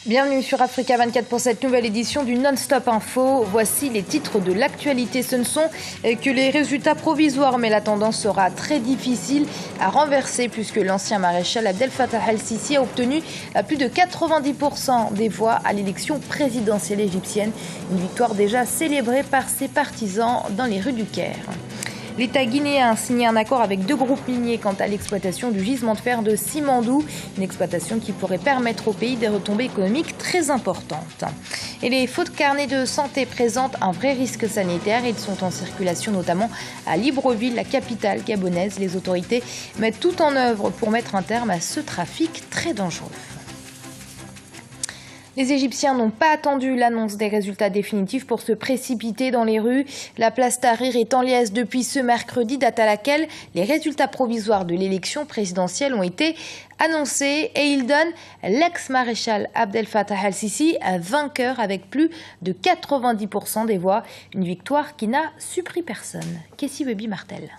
Bienvenue sur Africa 24 pour cette nouvelle édition du Non-Stop Info. Voici les titres de l'actualité. Ce ne sont que les résultats provisoires, mais la tendance sera très difficile à renverser puisque l'ancien maréchal Abdel Fattah el-Sisi a obtenu plus de 90% des voix à l'élection présidentielle égyptienne. Une victoire déjà célébrée par ses partisans dans les rues du Caire. L'État guinéen a signé un accord avec deux groupes miniers quant à l'exploitation du gisement de fer de Simandou, une exploitation qui pourrait permettre au pays des retombées économiques très importantes. Et les faux carnets de santé présentent un vrai risque sanitaire. Ils sont en circulation notamment à Libreville, la capitale gabonaise. Les autorités mettent tout en œuvre pour mettre un terme à ce trafic très dangereux. Les Égyptiens n'ont pas attendu l'annonce des résultats définitifs pour se précipiter dans les rues. La place Tahrir est en liesse depuis ce mercredi, date à laquelle les résultats provisoires de l'élection présidentielle ont été annoncés et ils donnent l'ex-maréchal Abdel Fattah el-Sisi vainqueur avec plus de 90% des voix. Une victoire qui n'a surpris personne. Kessie Baby Martel.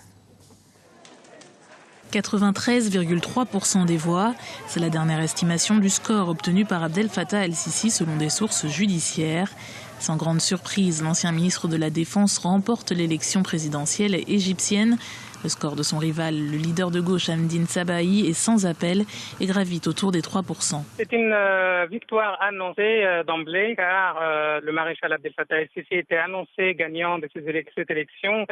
93,3% des voix, c'est la dernière estimation du score obtenu par Abdel Fattah el-Sisi selon des sources judiciaires. Sans grande surprise, l'ancien ministre de la Défense remporte l'élection présidentielle égyptienne. Le score de son rival, le leader de gauche Hamdine Sabahi, est sans appel et gravite autour des 3%. C'est une victoire annoncée d'emblée car le maréchal Abdel Fattah el-Sisi était annoncé gagnant de cette élection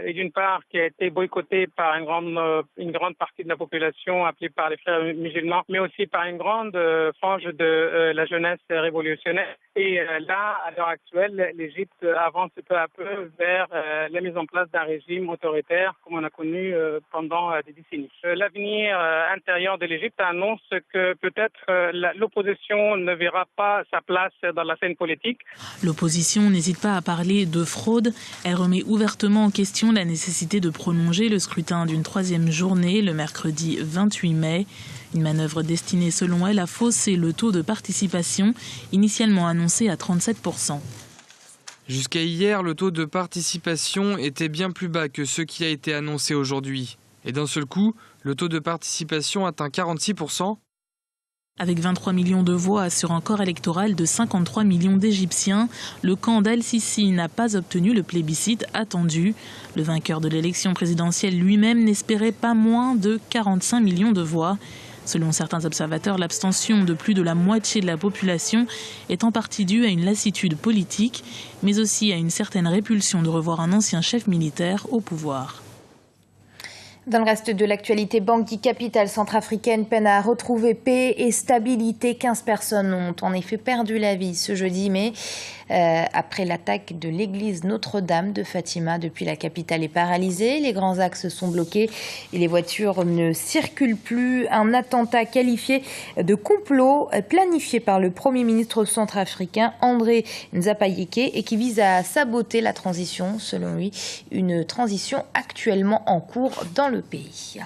et d'une part qui a été boycottée par une grande partie de la population appelée par les frères musulmans, mais aussi par une grande frange de la jeunesse révolutionnaire. Et là, à l'heure actuelle, l'Égypte avance peu à peu vers la mise en place d'un régime autoritaire comme on a connu pendant des décennies. L'avenir intérieur de l'Égypte annonce que peut-être l'opposition ne verra pas sa place dans la scène politique. L'opposition n'hésite pas à parler de fraude. Elle remet ouvertement en question la nécessité de prolonger le scrutin d'une troisième journée le mercredi 28 mai. Une manœuvre destinée selon elle à fausser le taux de participation initialement annoncé à 37%. Jusqu'à hier, le taux de participation était bien plus bas que ce qui a été annoncé aujourd'hui. Et d'un seul coup, le taux de participation atteint 46%. Avec 23 millions de voix sur un corps électoral de 53 millions d'Égyptiens, le camp d'Al-Sisi n'a pas obtenu le plébiscite attendu. Le vainqueur de l'élection présidentielle lui-même n'espérait pas moins de 45 millions de voix. Selon certains observateurs, l'abstention de plus de la moitié de la population est en partie due à une lassitude politique, mais aussi à une certaine répulsion de revoir un ancien chef militaire au pouvoir. Dans le reste de l'actualité, Bangui, capitale centrafricaine, peine à retrouver paix et stabilité. 15 personnes ont en effet perdu la vie ce jeudi, mais après l'attaque de l'église Notre-Dame de Fatima. Depuis, la capitale est paralysée, les grands axes sont bloqués et les voitures ne circulent plus. Un attentat qualifié de complot planifié par le Premier ministre centrafricain André Nzapayeke et qui vise à saboter la transition, selon lui, une transition actuellement en cours dans le pays.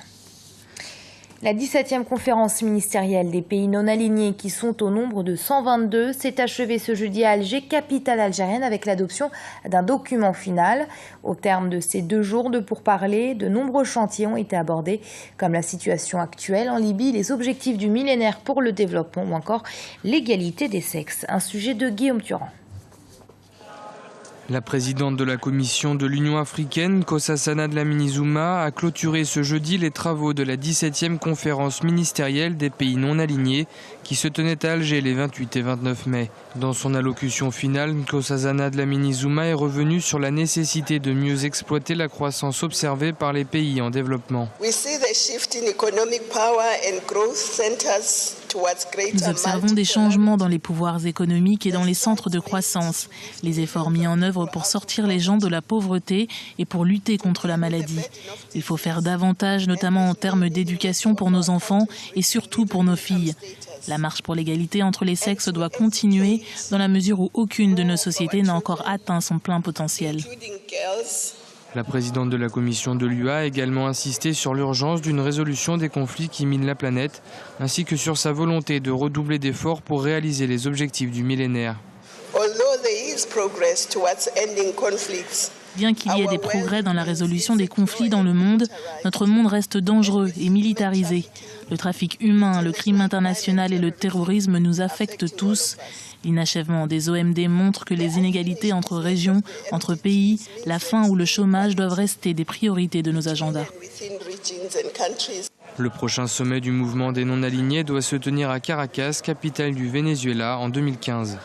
La 17e conférence ministérielle des pays non alignés, qui sont au nombre de 122, s'est achevée ce jeudi à Alger, capitale algérienne, avec l'adoption d'un document final. Au terme de ces 2 jours de pourparlers, de nombreux chantiers ont été abordés, comme la situation actuelle en Libye, les objectifs du millénaire pour le développement ou encore l'égalité des sexes. Un sujet de Guillaume Durand. La présidente de la Commission de l'Union africaine, Nkosazana Dlamini-Zuma, a clôturé ce jeudi les travaux de la 17e conférence ministérielle des pays non alignés qui se tenait à Alger les 28 et 29 mai. Dans son allocution finale, Nkosazana Dlamini-Zuma est revenue sur la nécessité de mieux exploiter la croissance observée par les pays en développement. Nous observons des changements dans les pouvoirs économiques et dans les centres de croissance. Les efforts mis en œuvre pour sortir les gens de la pauvreté et pour lutter contre la maladie. Il faut faire davantage, notamment en termes d'éducation pour nos enfants et surtout pour nos filles. La marche pour l'égalité entre les sexes doit continuer dans la mesure où aucune de nos sociétés n'a encore atteint son plein potentiel. La présidente de la commission de l'UA a également insisté sur l'urgence d'une résolution des conflits qui minent la planète, ainsi que sur sa volonté de redoubler d'efforts pour réaliser les objectifs du millénaire. Bien qu'il y ait des progrès dans la résolution des conflits dans le monde, notre monde reste dangereux et militarisé. Le trafic humain, le crime international et le terrorisme nous affectent tous. L'inachèvement des OMD montre que les inégalités entre régions, entre pays, la faim ou le chômage doivent rester des priorités de nos agendas. Le prochain sommet du mouvement des non-alignés doit se tenir à Caracas, capitale du Venezuela, en 2015.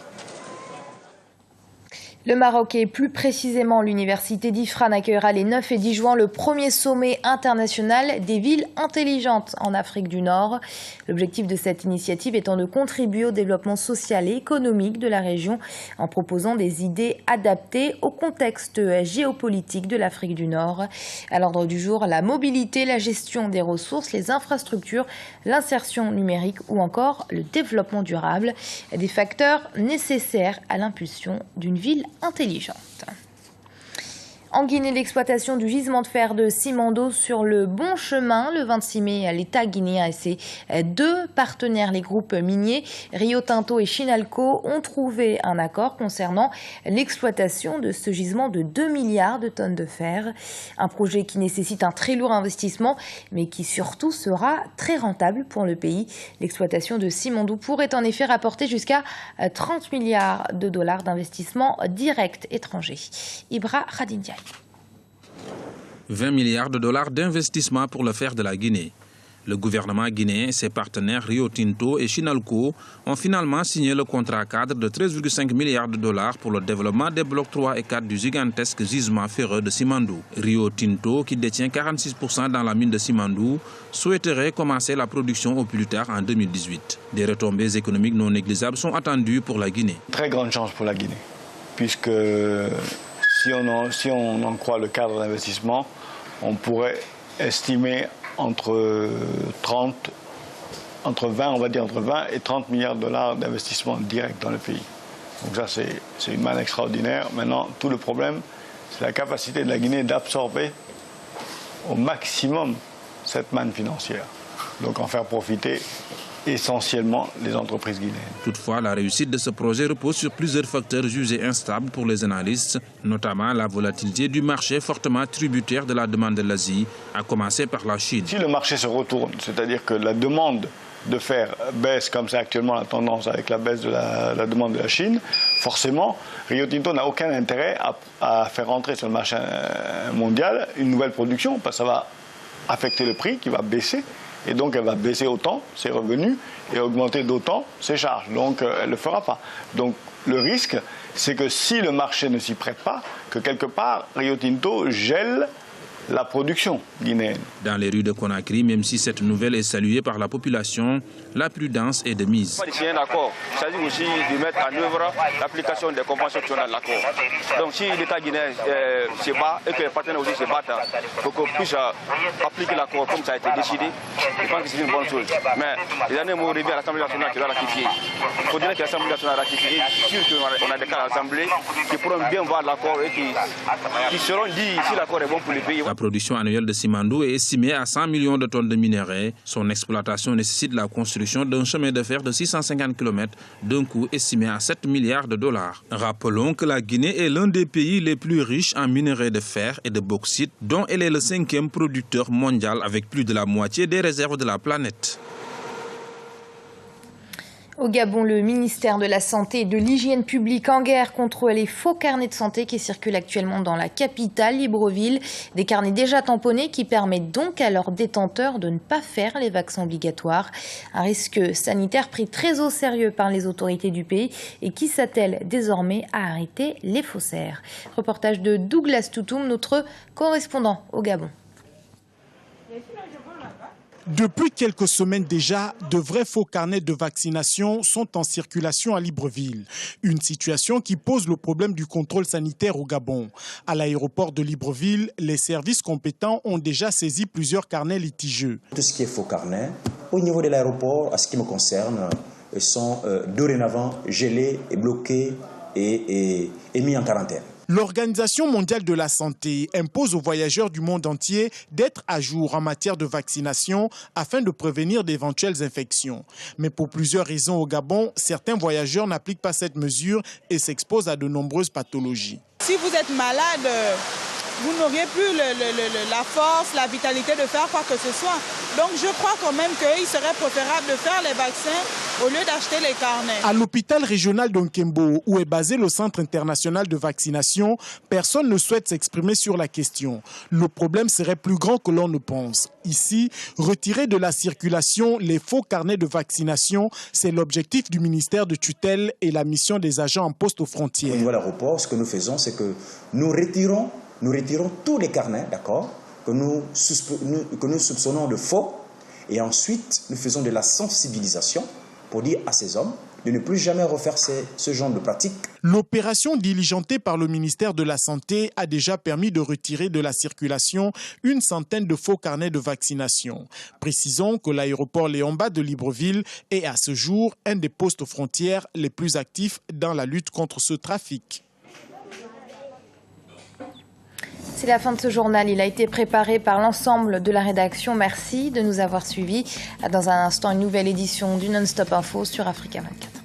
Le Maroc et plus précisément l'université d'Ifrane accueillera les 9 et 10 juin le premier sommet international des villes intelligentes en Afrique du Nord. L'objectif de cette initiative étant de contribuer au développement social et économique de la région en proposant des idées adaptées au contexte géopolitique de l'Afrique du Nord. À l'ordre du jour, la mobilité, la gestion des ressources, les infrastructures, l'insertion numérique ou encore le développement durable, des facteurs nécessaires à l'impulsion d'une ville intelligente. En Guinée, l'exploitation du gisement de fer de Simandou sur le bon chemin. Le 26 mai, l'État guinéen et ses deux partenaires, les groupes miniers Rio Tinto et Chinalco, ont trouvé un accord concernant l'exploitation de ce gisement de 2 milliards de tonnes de fer. Un projet qui nécessite un très lourd investissement, mais qui surtout sera très rentable pour le pays. L'exploitation de Simandou pourrait en effet rapporter jusqu'à 30 milliards de dollars d'investissement direct étranger. Ibra Khadindiaï. 20 milliards de dollars d'investissement pour le fer de la Guinée. Le gouvernement guinéen et ses partenaires Rio Tinto et Chinalco ont finalement signé le contrat cadre de 13,5 milliards de dollars pour le développement des blocs 3 et 4 du gigantesque gisement ferreux de Simandou. Rio Tinto, qui détient 46% dans la mine de Simandou, souhaiterait commencer la production au plus tard en 2018. Des retombées économiques non négligeables sont attendues pour la Guinée. Très grande chance pour la Guinée, puisque si on en croit le cadre d'investissement, on pourrait estimer entre 20 et 30 milliards de dollars d'investissement direct dans le pays. Donc ça, c'est une manne extraordinaire. Maintenant, tout le problème, c'est la capacité de la Guinée d'absorber au maximum cette manne financière. Donc en faire profiter essentiellement les entreprises guinéennes. Toutefois, la réussite de ce projet repose sur plusieurs facteurs jugés instables pour les analystes, notamment la volatilité du marché fortement tributaire de la demande de l'Asie, à commencer par la Chine. Si le marché se retourne, c'est-à-dire que la demande de fer baisse, comme c'est actuellement la tendance avec la baisse de la demande de la Chine, forcément, Rio Tinto n'a aucun intérêt à faire entrer sur le marché mondial une nouvelle production, parce que ça va affecter le prix qui va baisser. Et donc elle va baisser autant ses revenus et augmenter d'autant ses charges. Donc elle ne le fera pas. Donc le risque, c'est que si le marché ne s'y prête pas, que quelque part Rio Tinto gèle la production guinéenne. Dans les rues de Conakry, même si cette nouvelle est saluée par la population, la prudence est de mise. Signer un accord, il s'agit aussi de mettre en œuvre l'application des conventions qui sont dans l'accord. Donc si l'État guinéen se bat et que les partenaires aussi se battent pour qu'on puisse appliquer l'accord comme ça a été décidé, je pense que c'est une bonne chose. Mais les derniers mots reviennent à l'Assemblée nationale qui doit ratifier. Il faudrait que l'Assemblée nationale ratifie. Je suis sûr qu'on a des cas à l'Assemblée qui pourront bien voir l'accord et qui seront dit si l'accord est bon pour les pays. La production annuelle de Simandou est estimée à 100 millions de tonnes de minerais. Son exploitation nécessite la construction d'un chemin de fer de 650 km d'un coût estimé à 7 milliards de dollars. Rappelons que la Guinée est l'un des pays les plus riches en minerais de fer et de bauxite, dont elle est le 5e producteur mondial avec plus de la moitié des réserves de la planète. Au Gabon, le ministère de la Santé et de l'Hygiène publique en guerre contre les faux carnets de santé qui circulent actuellement dans la capitale, Libreville. Des carnets déjà tamponnés qui permettent donc à leurs détenteurs de ne pas faire les vaccins obligatoires. Un risque sanitaire pris très au sérieux par les autorités du pays et qui s'attelle désormais à arrêter les faussaires. Reportage de Douglas Toutoum, notre correspondant au Gabon. Depuis quelques semaines déjà, de vrais faux carnets de vaccination sont en circulation à Libreville. Une situation qui pose le problème du contrôle sanitaire au Gabon. À l'aéroport de Libreville, les services compétents ont déjà saisi plusieurs carnets litigieux. Tout ce qui est faux carnet, au niveau de l'aéroport, à ce qui me concerne, sont dorénavant gelés et bloqués et mis en quarantaine. L'Organisation mondiale de la santé impose aux voyageurs du monde entier d'être à jour en matière de vaccination afin de prévenir d'éventuelles infections. Mais pour plusieurs raisons au Gabon, certains voyageurs n'appliquent pas cette mesure et s'exposent à de nombreuses pathologies. Si vous êtes malade, vous n'auriez plus la force, la vitalité de faire quoi que ce soit. Donc je crois quand même qu'il serait préférable de faire les vaccins au lieu d'acheter les carnets. À l'hôpital régional d'Onkembo, où est basé le Centre international de vaccination, personne ne souhaite s'exprimer sur la question. Le problème serait plus grand que l'on ne pense. Ici, retirer de la circulation les faux carnets de vaccination, c'est l'objectif du ministère de tutelle et la mission des agents en poste aux frontières. Au niveau de l'aéroport, ce que nous faisons, c'est que nous retirons tous les carnets, d'accord, que nous soupçonnons de faux, et ensuite nous faisons de la sensibilisation pour dire à ces hommes de ne plus jamais refaire ce genre de pratique. L'opération diligentée par le ministère de la Santé a déjà permis de retirer de la circulation une centaine de faux carnets de vaccination. Précisons que l'aéroport Léomba de Libreville est à ce jour un des postes aux frontières les plus actifs dans la lutte contre ce trafic. C'est la fin de ce journal. Il a été préparé par l'ensemble de la rédaction. Merci de nous avoir suivis. Dans un instant, une nouvelle édition du Non-Stop Info sur Africa 24.